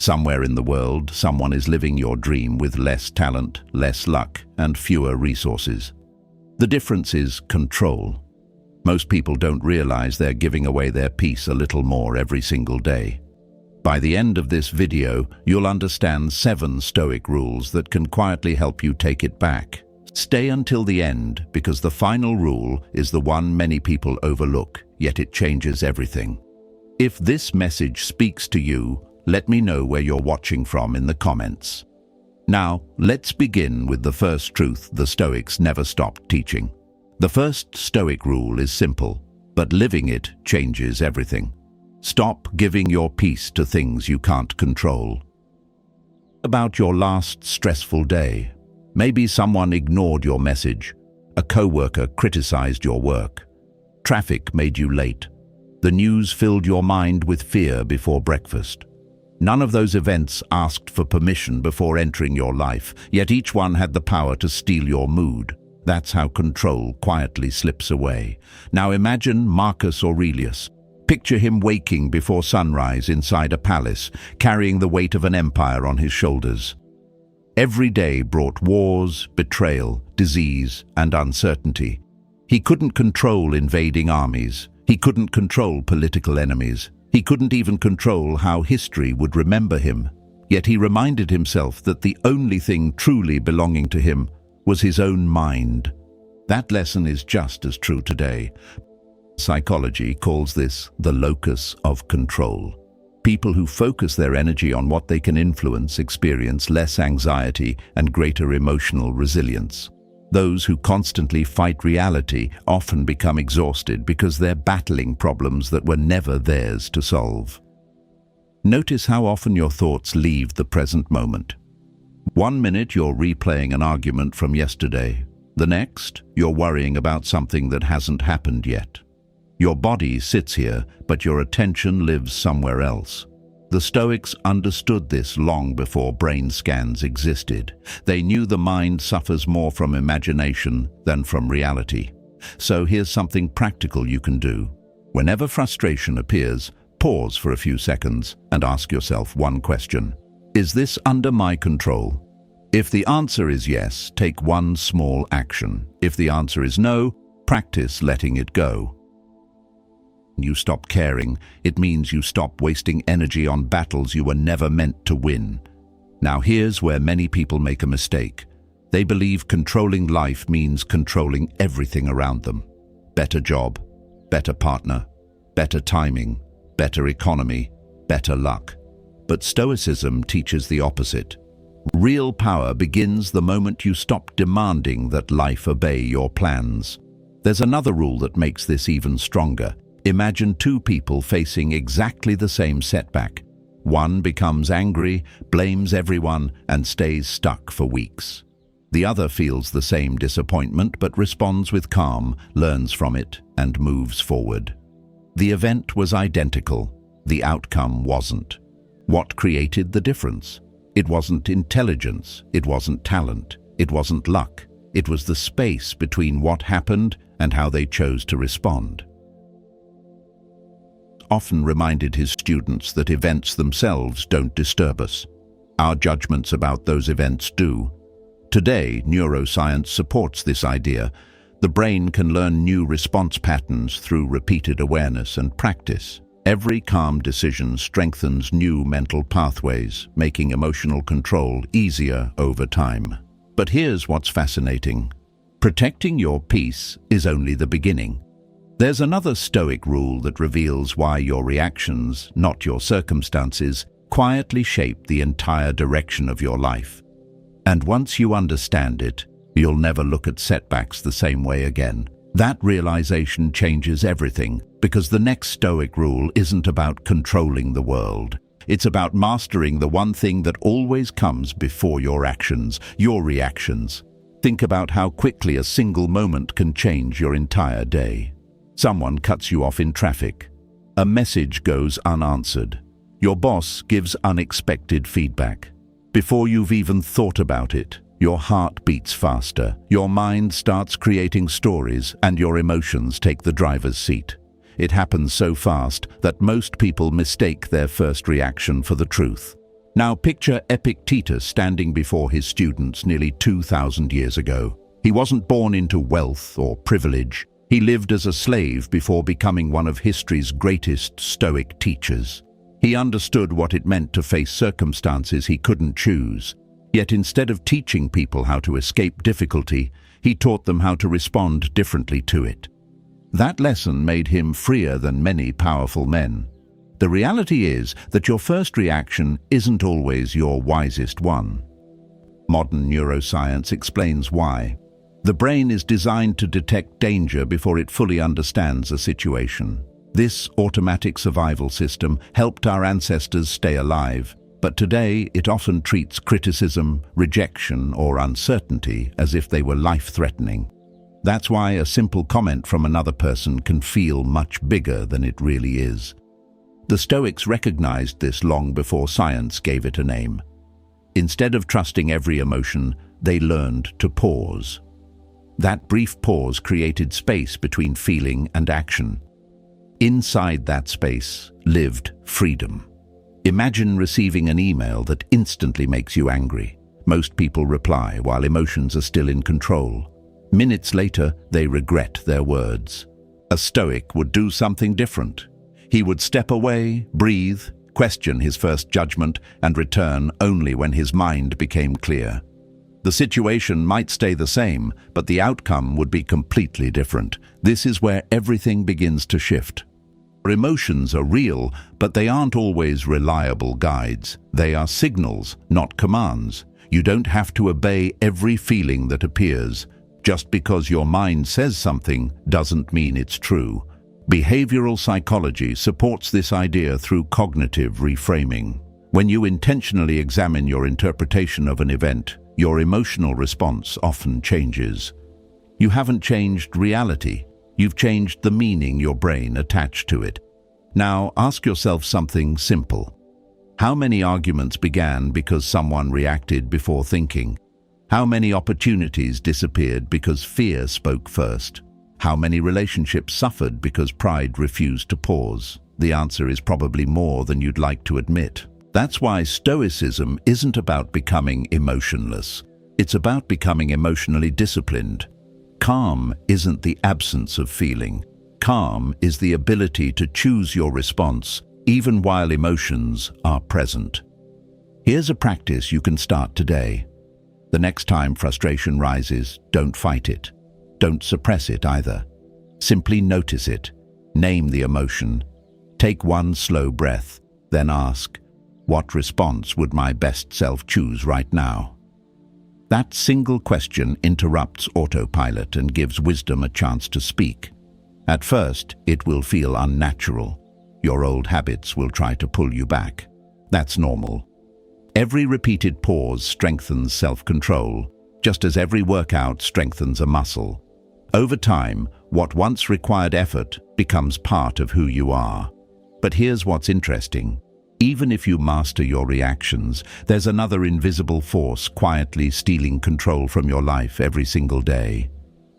Somewhere in the world, someone is living your dream with less talent, less luck, and fewer resources. The difference is control. Most people don't realize they're giving away their peace a little more every single day. By the end of this video, you'll understand 7 Stoic rules that can quietly help you take it back. Stay until the end, because the final rule is the one many people overlook, yet it changes everything. If this message speaks to you, let me know where you're watching from in the comments. Now, let's begin with the first truth the Stoics never stopped teaching. The first Stoic rule is simple, but living it changes everything. Stop giving your peace to things you can't control. About your last stressful day. Maybe someone ignored your message. A coworker criticized your work. Traffic made you late. The news filled your mind with fear before breakfast. None of those events asked for permission before entering your life, yet each one had the power to steal your mood. That's how control quietly slips away. Now imagine Marcus Aurelius. Picture him waking before sunrise inside a palace, carrying the weight of an empire on his shoulders. Every day brought wars, betrayal, disease, and uncertainty. He couldn't control invading armies. He couldn't control political enemies. He couldn't even control how history would remember him. Yet he reminded himself that the only thing truly belonging to him was his own mind. That lesson is just as true today. Psychology calls this the locus of control. People who focus their energy on what they can influence experience less anxiety and greater emotional resilience. Those who constantly fight reality often become exhausted because they're battling problems that were never theirs to solve. Notice how often your thoughts leave the present moment. One minute you're replaying an argument from yesterday. The next, you're worrying about something that hasn't happened yet. Your body sits here, but your attention lives somewhere else. The Stoics understood this long before brain scans existed. They knew the mind suffers more from imagination than from reality. So here's something practical you can do. Whenever frustration appears, pause for a few seconds and ask yourself one question. Is this under my control? If the answer is yes, take one small action. If the answer is no, practice letting it go. You stop caring, it means you stop wasting energy on battles you were never meant to win. Now here's where many people make a mistake. They believe controlling life means controlling everything around them. Better job, better partner, better timing, better economy, better luck. But Stoicism teaches the opposite. Real power begins the moment you stop demanding that life obey your plans. There's another rule that makes this even stronger. Imagine 2 people facing exactly the same setback. One becomes angry, blames everyone, and stays stuck for weeks. The other feels the same disappointment but responds with calm, learns from it, and moves forward. The event was identical. The outcome wasn't. What created the difference? It wasn't intelligence, it wasn't talent, it wasn't luck. It was the space between what happened and how they chose to respond. Often reminded his students that events themselves don't disturb us. Our judgments about those events do. Today, neuroscience supports this idea. The brain can learn new response patterns through repeated awareness and practice. Every calm decision strengthens new mental pathways, making emotional control easier over time. But here's what's fascinating. Protecting your peace is only the beginning. There's another Stoic rule that reveals why your reactions, not your circumstances, quietly shape the entire direction of your life. And once you understand it, you'll never look at setbacks the same way again. That realization changes everything, because the next Stoic rule isn't about controlling the world. It's about mastering the one thing that always comes before your actions, your reactions. Think about how quickly a single moment can change your entire day. Someone cuts you off in traffic. A message goes unanswered. Your boss gives unexpected feedback. Before you've even thought about it, your heart beats faster, your mind starts creating stories, and your emotions take the driver's seat. It happens so fast that most people mistake their first reaction for the truth. Now picture Epictetus standing before his students nearly 2,000 years ago. He wasn't born into wealth or privilege. He lived as a slave before becoming one of history's greatest Stoic teachers. He understood what it meant to face circumstances he couldn't choose. Yet instead of teaching people how to escape difficulty, he taught them how to respond differently to it. That lesson made him freer than many powerful men. The reality is that your first reaction isn't always your wisest one. Modern neuroscience explains why. The brain is designed to detect danger before it fully understands a situation. This automatic survival system helped our ancestors stay alive, but today it often treats criticism, rejection, or uncertainty as if they were life-threatening. That's why a simple comment from another person can feel much bigger than it really is. The Stoics recognized this long before science gave it a name. Instead of trusting every emotion, they learned to pause. That brief pause created space between feeling and action. Inside that space lived freedom. Imagine receiving an email that instantly makes you angry. Most people reply while emotions are still in control. Minutes later, they regret their words. A Stoic would do something different. He would step away, breathe, question his first judgment, and return only when his mind became clear. The situation might stay the same, but the outcome would be completely different. This is where everything begins to shift. Our emotions are real, but they aren't always reliable guides. They are signals, not commands. You don't have to obey every feeling that appears. Just because your mind says something doesn't mean it's true. Behavioral psychology supports this idea through cognitive reframing. When you intentionally examine your interpretation of an event, your emotional response often changes. You haven't changed reality. You've changed the meaning your brain attached to it. Now, ask yourself something simple. How many arguments began because someone reacted before thinking? How many opportunities disappeared because fear spoke first? How many relationships suffered because pride refused to pause? The answer is probably more than you'd like to admit. That's why Stoicism isn't about becoming emotionless. It's about becoming emotionally disciplined. Calm isn't the absence of feeling. Calm is the ability to choose your response, even while emotions are present. Here's a practice you can start today. The next time frustration rises, don't fight it. Don't suppress it either. Simply notice it. Name the emotion. Take one slow breath, then ask, what response would my best self choose right now? That single question interrupts autopilot and gives wisdom a chance to speak. At first, it will feel unnatural. Your old habits will try to pull you back. That's normal. Every repeated pause strengthens self-control, just as every workout strengthens a muscle. Over time, what once required effort becomes part of who you are. But here's what's interesting. Even if you master your reactions, there's another invisible force quietly stealing control from your life every single day.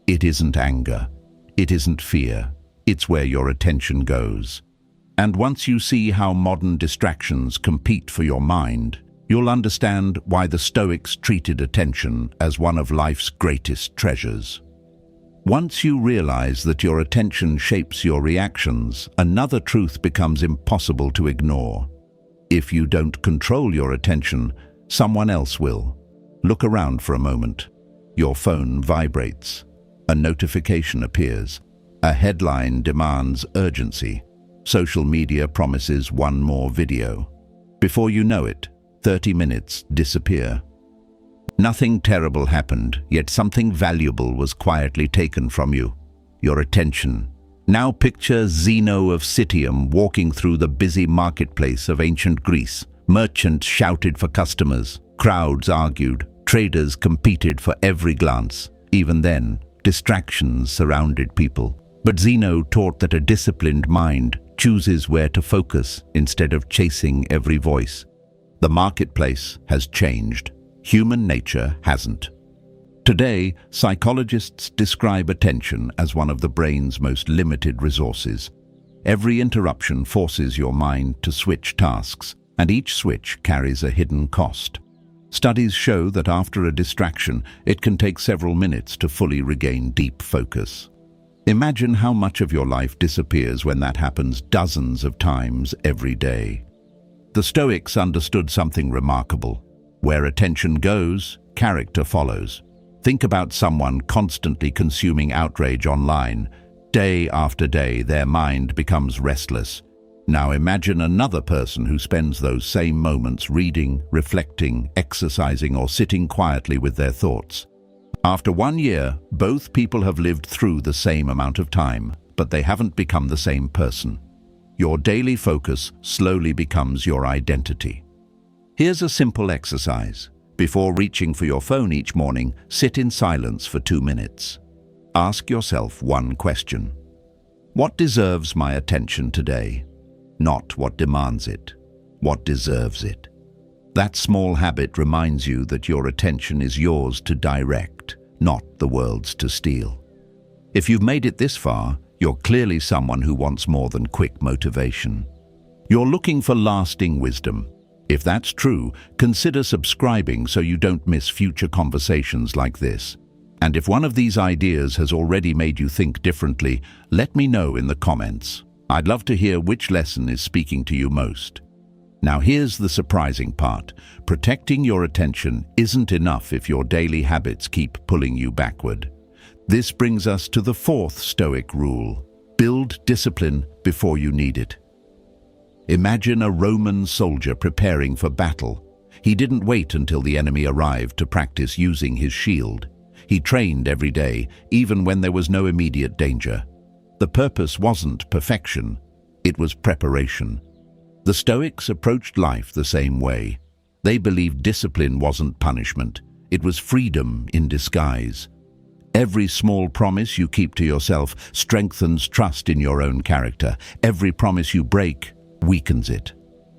It isn't anger. It isn't fear. It's where your attention goes. And once you see how modern distractions compete for your mind, you'll understand why the Stoics treated attention as one of life's greatest treasures. Once you realize that your attention shapes your reactions, another truth becomes impossible to ignore. If you don't control your attention, someone else will. Look around for a moment. Your phone vibrates. A notification appears. A headline demands urgency. Social media promises one more video. Before you know it, 30 minutes disappear. Nothing terrible happened, yet something valuable was quietly taken from you. Your attention. Now picture Zeno of Citium walking through the busy marketplace of ancient Greece. Merchants shouted for customers. Crowds argued. Traders competed for every glance. Even then, distractions surrounded people. But Zeno taught that a disciplined mind chooses where to focus instead of chasing every voice. The marketplace has changed. Human nature hasn't. Today, psychologists describe attention as one of the brain's most limited resources. Every interruption forces your mind to switch tasks. and each switch carries a hidden cost. Studies show that after a distraction, it can take several minutes to fully regain deep focus. Imagine how much of your life disappears when that happens dozens of times every day. The Stoics understood something remarkable. Where attention goes, character follows. Think about someone constantly consuming outrage online. Day after day, their mind becomes restless. Now imagine another person who spends those same moments reading, reflecting, exercising, or sitting quietly with their thoughts. After 1 year, both people have lived through the same amount of time, but they haven't become the same person. Your daily focus slowly becomes your identity. Here's a simple exercise. Before reaching for your phone each morning, sit in silence for 2 minutes. Ask yourself one question. What deserves my attention today? Not what demands it. What deserves it? That small habit reminds you that your attention is yours to direct, not the world's to steal. If you've made it this far, you're clearly someone who wants more than quick motivation. You're looking for lasting wisdom. If that's true, consider subscribing so you don't miss future conversations like this. And if one of these ideas has already made you think differently, let me know in the comments. I'd love to hear which lesson is speaking to you most. Now here's the surprising part. Protecting your attention isn't enough if your daily habits keep pulling you backward. This brings us to the fourth Stoic rule. Build discipline before you need it. Imagine a Roman soldier preparing for battle. He didn't wait until the enemy arrived to practice using his shield. He trained every day, even when there was no immediate danger. The purpose wasn't perfection, it was preparation. The Stoics approached life the same way. They believed discipline wasn't punishment, it was freedom in disguise. Every small promise you keep to yourself strengthens trust in your own character. Every promise you break weakens it.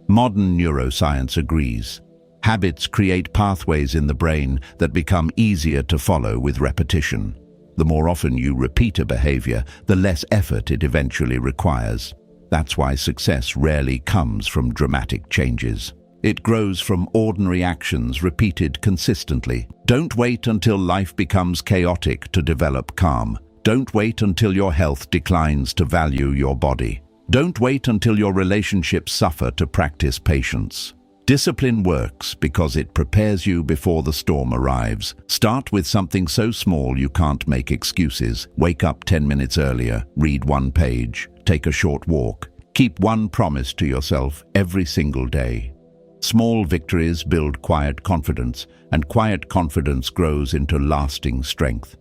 Modern neuroscience agrees. Habits create pathways in the brain that become easier to follow with repetition. The more often you repeat a behavior, the less effort it eventually requires. That's why success rarely comes from dramatic changes. It grows from ordinary actions repeated consistently. Don't wait until life becomes chaotic to develop calm. Don't wait until your health declines to value your body. Don't wait until your relationships suffer to practice patience. Discipline works because it prepares you before the storm arrives. Start with something so small you can't make excuses. Wake up 10 minutes earlier, read 1 page, take a short walk. Keep one promise to yourself every single day. Small victories build quiet confidence, and quiet confidence grows into lasting strength.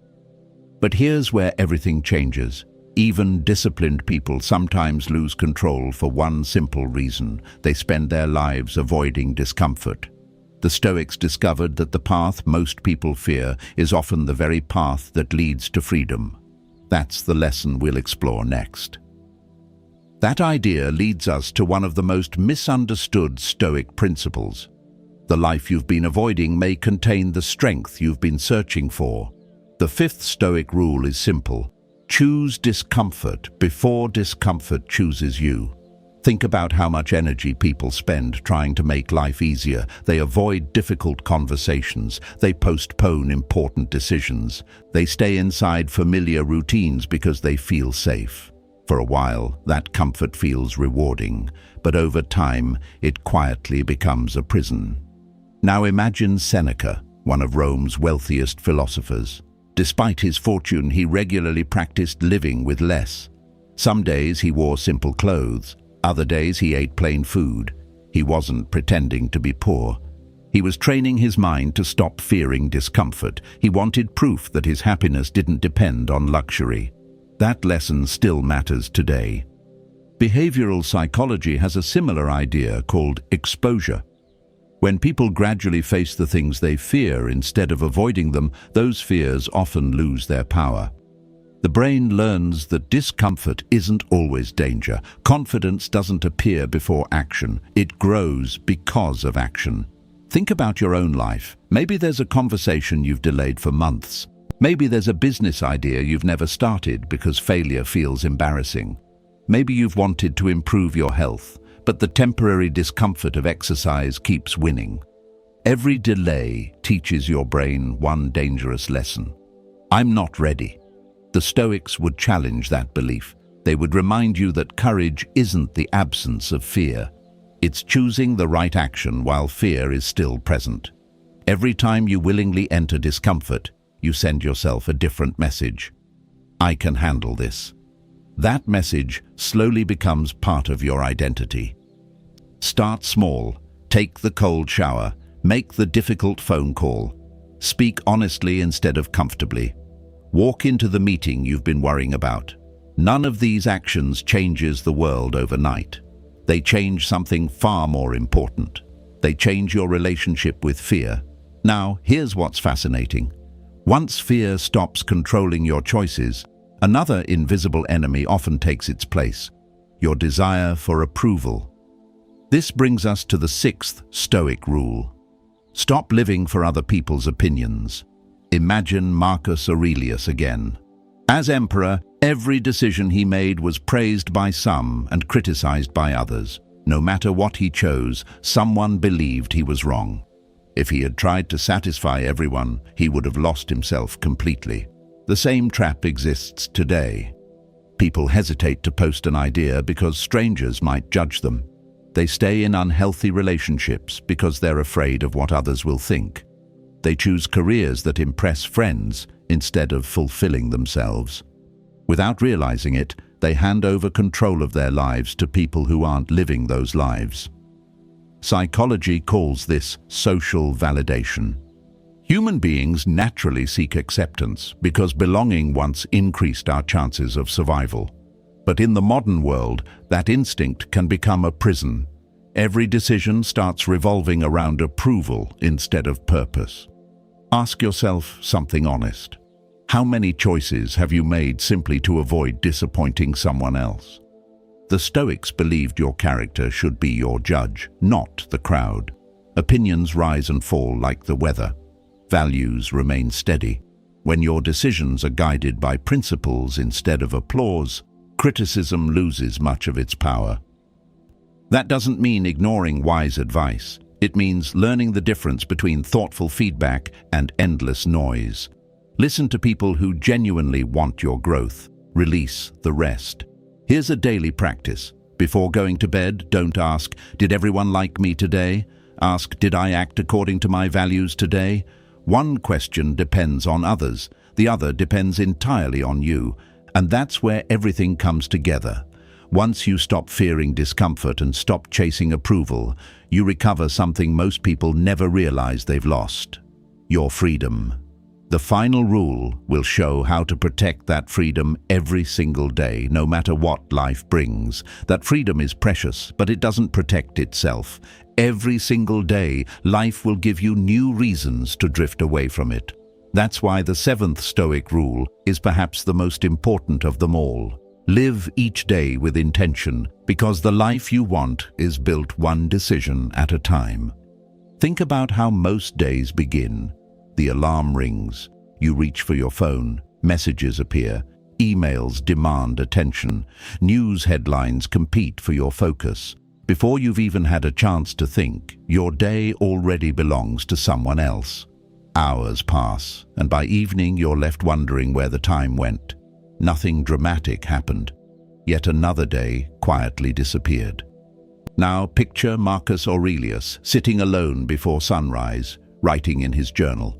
But here's where everything changes. Even disciplined people sometimes lose control for one simple reason. They spend their lives avoiding discomfort. The Stoics discovered that the path most people fear is often the very path that leads to freedom. That's the lesson we'll explore next. That idea leads us to one of the most misunderstood Stoic principles. The life you've been avoiding may contain the strength you've been searching for. The fifth Stoic rule is simple. Choose discomfort before discomfort chooses you. Think about how much energy people spend trying to make life easier. They avoid difficult conversations. They postpone important decisions. They stay inside familiar routines because they feel safe. For a while, that comfort feels rewarding, but over time, it quietly becomes a prison. Now imagine Seneca, one of Rome's wealthiest philosophers. Despite his fortune, he regularly practiced living with less. Some days he wore simple clothes, other days he ate plain food. He wasn't pretending to be poor. He was training his mind to stop fearing discomfort. He wanted proof that his happiness didn't depend on luxury. That lesson still matters today. Behavioral psychology has a similar idea called exposure. When people gradually face the things they fear instead of avoiding them, those fears often lose their power. The brain learns that discomfort isn't always danger. Confidence doesn't appear before action. It grows because of action. Think about your own life. Maybe there's a conversation you've delayed for months. Maybe there's a business idea you've never started because failure feels embarrassing. Maybe you've wanted to improve your health, but the temporary discomfort of exercise keeps winning. Every delay teaches your brain one dangerous lesson. I'm not ready. The Stoics would challenge that belief. They would remind you that courage isn't the absence of fear. It's choosing the right action while fear is still present. Every time you willingly enter discomfort, you send yourself a different message. I can handle this. That message slowly becomes part of your identity. Start small, take the cold shower, make the difficult phone call, speak honestly instead of comfortably, walk into the meeting you've been worrying about. None of these actions changes the world overnight. They change something far more important. They change your relationship with fear. Now, here's what's fascinating. Once fear stops controlling your choices, another invisible enemy often takes its place: your desire for approval. This brings us to the sixth Stoic rule. Stop living for other people's opinions. Imagine Marcus Aurelius again. As emperor, every decision he made was praised by some and criticized by others. No matter what he chose, someone believed he was wrong. If he had tried to satisfy everyone, he would have lost himself completely. The same trap exists today. People hesitate to post an idea because strangers might judge them. They stay in unhealthy relationships because they're afraid of what others will think. They choose careers that impress friends instead of fulfilling themselves. Without realizing it, they hand over control of their lives to people who aren't living those lives. Psychology calls this social validation. Human beings naturally seek acceptance because belonging once increased our chances of survival. But in the modern world, that instinct can become a prison. Every decision starts revolving around approval instead of purpose. Ask yourself something honest. How many choices have you made simply to avoid disappointing someone else? The Stoics believed your character should be your judge, not the crowd. Opinions rise and fall like the weather. Values remain steady. When your decisions are guided by principles instead of applause, criticism loses much of its power. That doesn't mean ignoring wise advice. It means learning the difference between thoughtful feedback and endless noise. Listen to people who genuinely want your growth. Release the rest. Here's a daily practice. Before going to bed, don't ask, "Did everyone like me today?" Ask, "Did I act according to my values today?" One question depends on others. The other depends entirely on you. And that's where everything comes together. Once you stop fearing discomfort and stop chasing approval, you recover something most people never realize they've lost: your freedom. The final rule will show how to protect that freedom every single day, no matter what life brings. That freedom is precious, but it doesn't protect itself. Every single day, life will give you new reasons to drift away from it. That's why the seventh Stoic rule is perhaps the most important of them all. Live each day with intention, because the life you want is built one decision at a time. Think about how most days begin. The alarm rings, you reach for your phone, messages appear, emails demand attention, news headlines compete for your focus. Before you've even had a chance to think, your day already belongs to someone else. Hours pass, and by evening you're left wondering where the time went. Nothing dramatic happened. Yet another day quietly disappeared. Now picture Marcus Aurelius sitting alone before sunrise, writing in his journal.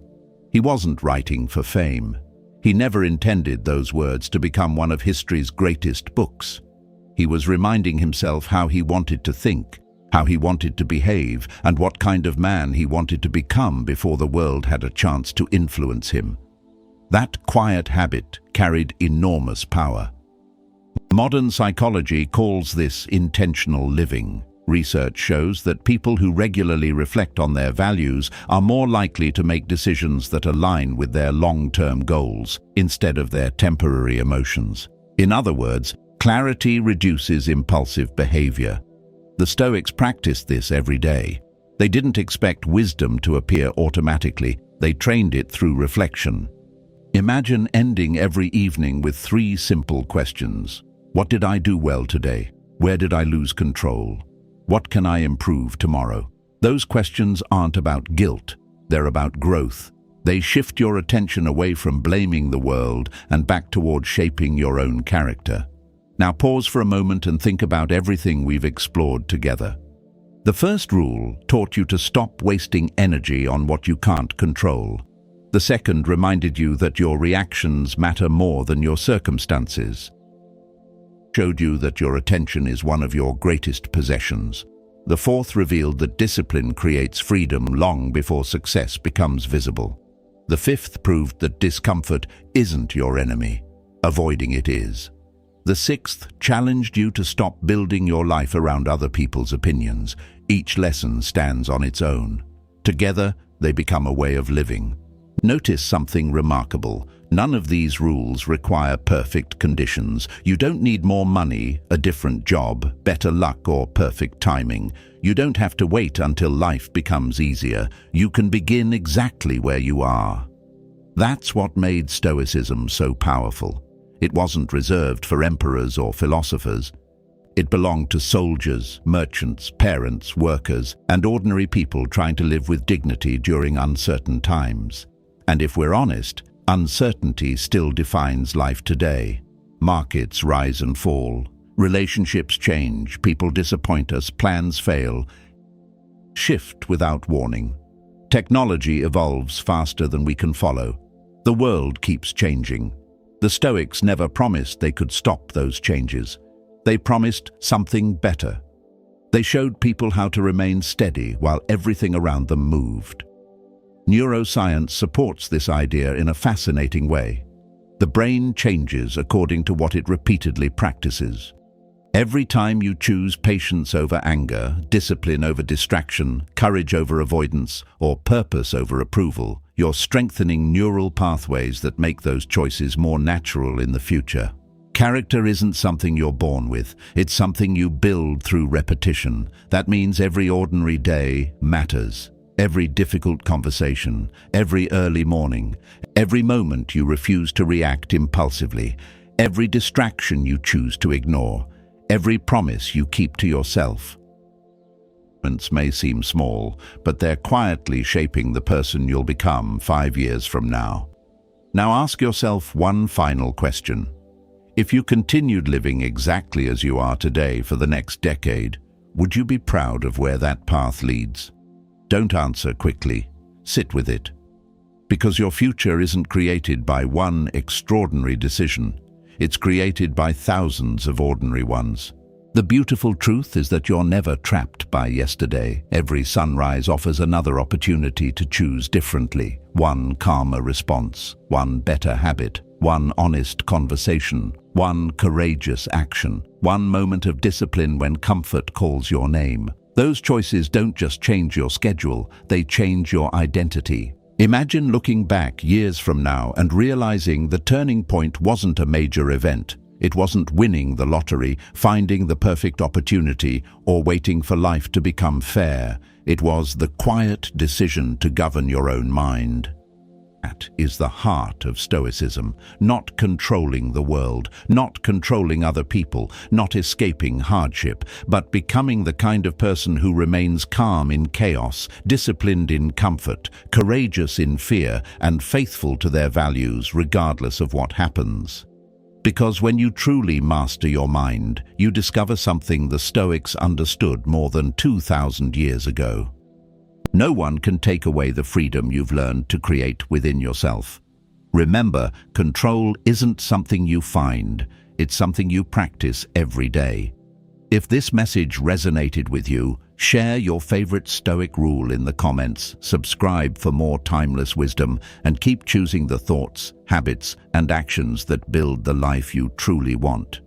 He wasn't writing for fame. He never intended those words to become one of history's greatest books. He was reminding himself how he wanted to think, how he wanted to behave, and what kind of man he wanted to become before the world had a chance to influence him. That quiet habit carried enormous power. Modern psychology calls this intentional living. Research shows that people who regularly reflect on their values are more likely to make decisions that align with their long-term goals instead of their temporary emotions. In other words, clarity reduces impulsive behavior. The Stoics practiced this every day. They didn't expect wisdom to appear automatically. They trained it through reflection. Imagine ending every evening with 3 simple questions. What did I do well today? Where did I lose control? What can I improve tomorrow? Those questions aren't about guilt, they're about growth. They shift your attention away from blaming the world and back toward shaping your own character. Now pause for a moment and think about everything we've explored together. The first rule taught you to stop wasting energy on what you can't control. The second reminded you that your reactions matter more than your circumstances. Showed you that your attention is one of your greatest possessions. The fourth revealed that discipline creates freedom long before success becomes visible. The fifth proved that discomfort isn't your enemy. Avoiding it is. The sixth challenged you to stop building your life around other people's opinions. Each lesson stands on its own. Together, they become a way of living. Notice something remarkable. None of these rules require perfect conditions. You don't need more money, a different job, better luck, or perfect timing. You don't have to wait until life becomes easier. You can begin exactly where you are. That's what made Stoicism so powerful. It wasn't reserved for emperors or philosophers. It belonged to soldiers, merchants, parents, workers, and ordinary people trying to live with dignity during uncertain times. And if we're honest, uncertainty still defines life today. Markets rise and fall. Relationships change. People disappoint us. Plans fail. Shift without warning. Technology evolves faster than we can follow. The world keeps changing. The Stoics never promised they could stop those changes. They promised something better. They showed people how to remain steady while everything around them moved. Neuroscience supports this idea in a fascinating way. The brain changes according to what it repeatedly practices. Every time you choose patience over anger, discipline over distraction, courage over avoidance, or purpose over approval, you're strengthening neural pathways that make those choices more natural in the future. Character isn't something you're born with, it's something you build through repetition. That means every ordinary day matters. Every difficult conversation, every early morning, every moment you refuse to react impulsively, every distraction you choose to ignore, every promise you keep to yourself. Moments may seem small, but they're quietly shaping the person you'll become 5 years from now. Now ask yourself one final question. If you continued living exactly as you are today for the next decade, would you be proud of where that path leads? Don't answer quickly. Sit with it. Because your future isn't created by one extraordinary decision. It's created by thousands of ordinary ones. The beautiful truth is that you're never trapped by yesterday. Every sunrise offers another opportunity to choose differently. One calmer response, one better habit, one honest conversation, one courageous action, one moment of discipline when comfort calls your name. Those choices don't just change your schedule, they change your identity. Imagine looking back years from now and realizing the turning point wasn't a major event. It wasn't winning the lottery, finding the perfect opportunity, or waiting for life to become fair. It was the quiet decision to govern your own mind. That is the heart of Stoicism, not controlling the world, not controlling other people, not escaping hardship, but becoming the kind of person who remains calm in chaos, disciplined in comfort, courageous in fear, and faithful to their values regardless of what happens. Because when you truly master your mind, you discover something the Stoics understood more than 2,000 years ago. No one can take away the freedom you've learned to create within yourself. Remember, control isn't something you find, it's something you practice every day. If this message resonated with you, share your favorite Stoic rule in the comments, subscribe for more timeless wisdom, and keep choosing the thoughts, habits, and actions that build the life you truly want.